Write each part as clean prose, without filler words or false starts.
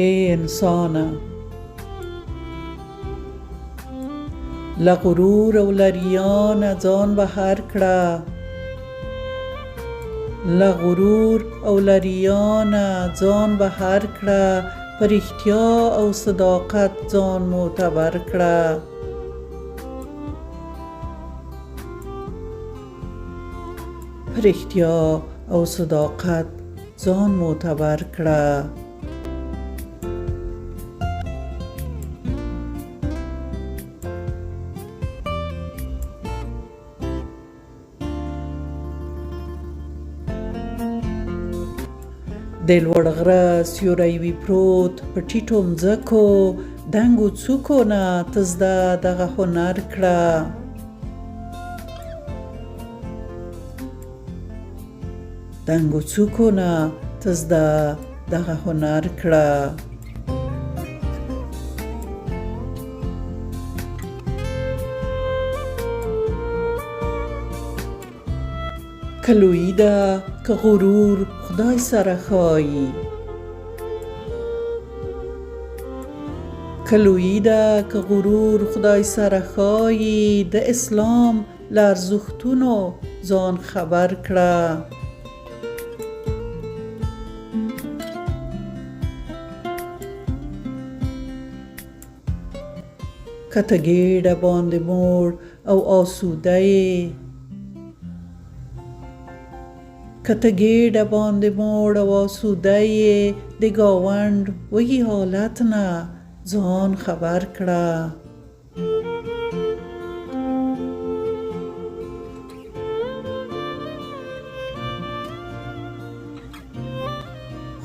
ای انسانه، له غرور او لریانه ځان بهر کړه، له غرور او لریانه ځان بهر کړه، په رښتیا او صداقت ځان معتبر کړه. په رښتیا او صداقت ځان معتبر کړه. د لوړ غره سیوری وي پروت په ټیټو مځکو، دنګو څوکو نه ته زده دغه هنر کړه. دنګو څوکو نه ته زده دغه هنر کړه. که لویي ده که غرور خدای سره ښایي، که لویي ده که غرور خدای سره ښایي، د اسلام له ارزښتونو ځان خبر کړه. که ته ګېډه باندې موړ او آسوده یې، که ته ګېډه باندې موړ او آسوده یې، د ګاونډ وږي حالت نه ځان خبر کړه.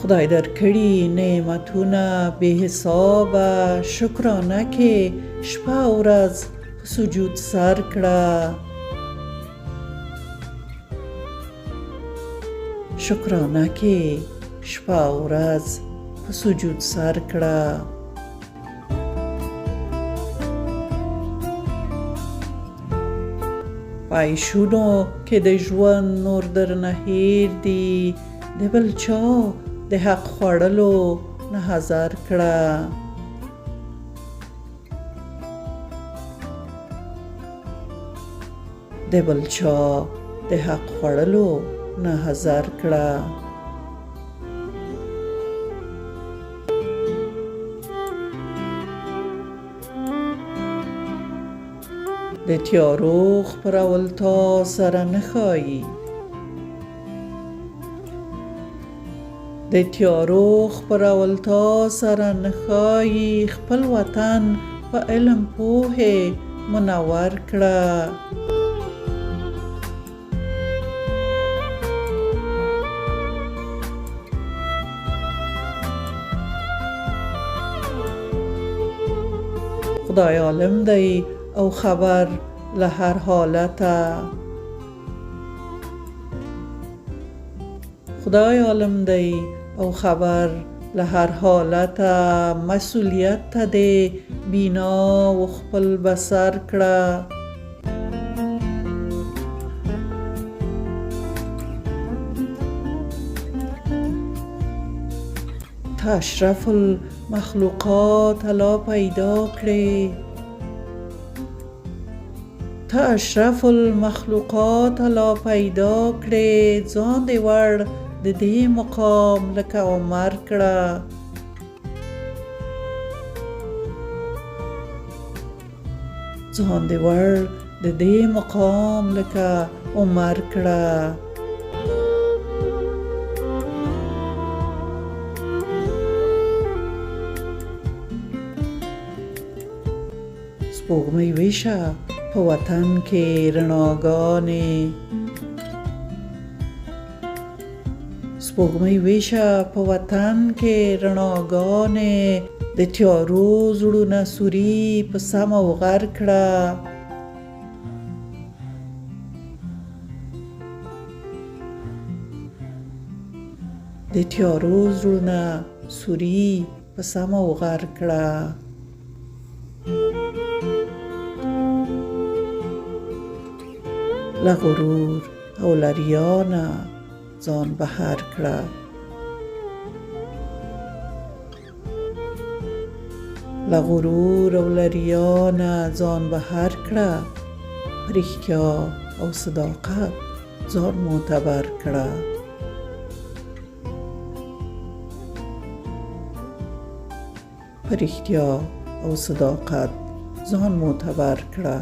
خدای درکړي نعمتونه بې حسابه، شکرانه کې شپه او ورځ په سجود سر کړه. شکرانه کې شپه او ورځ په سجود سر کړه. په عیشونو کې د ژوند نور درنه هېر دي، د بل چا د حق خوړلو نه حذر کړه. د بل چا د حق خوړلو نه حذر کړه. د تیارو خپرول تا سره نه ښایي، د تیارو خپرول تا سره نه ښایي، خپل وطن په علم پوهې منور کړه. خدای عالم دی او خبر له هر حالته، خدای عالم دی او خبر له هر حالته، مسئولیت ته دې بینا و خپل بصر کړه. ته اشرف المخلوقات الله پیدا کړې، ته اشرف المخلوقات الله پیدا کړې، ځان دې وړ د دې مقام لکه عمر کړه. ځان دې وړ د دې مقام لکه عمر کړه. سپوږمۍ ویشه په وطن کې رڼاګانې، سپوږمۍ ویشه په وطن کې رڼاګانې، د تیارو زړونه سوري په سمه وغر کړه. د تیارو زړونه سوري په سمه وغر کړه. له غرور او لریانه ځان بهر کړه. له غرور او له ریا نه ځان بهر کړه، په رښتیا او صداقت ځان معتبر کړه. په رښتیا او صداقت ځان معتبر کړه.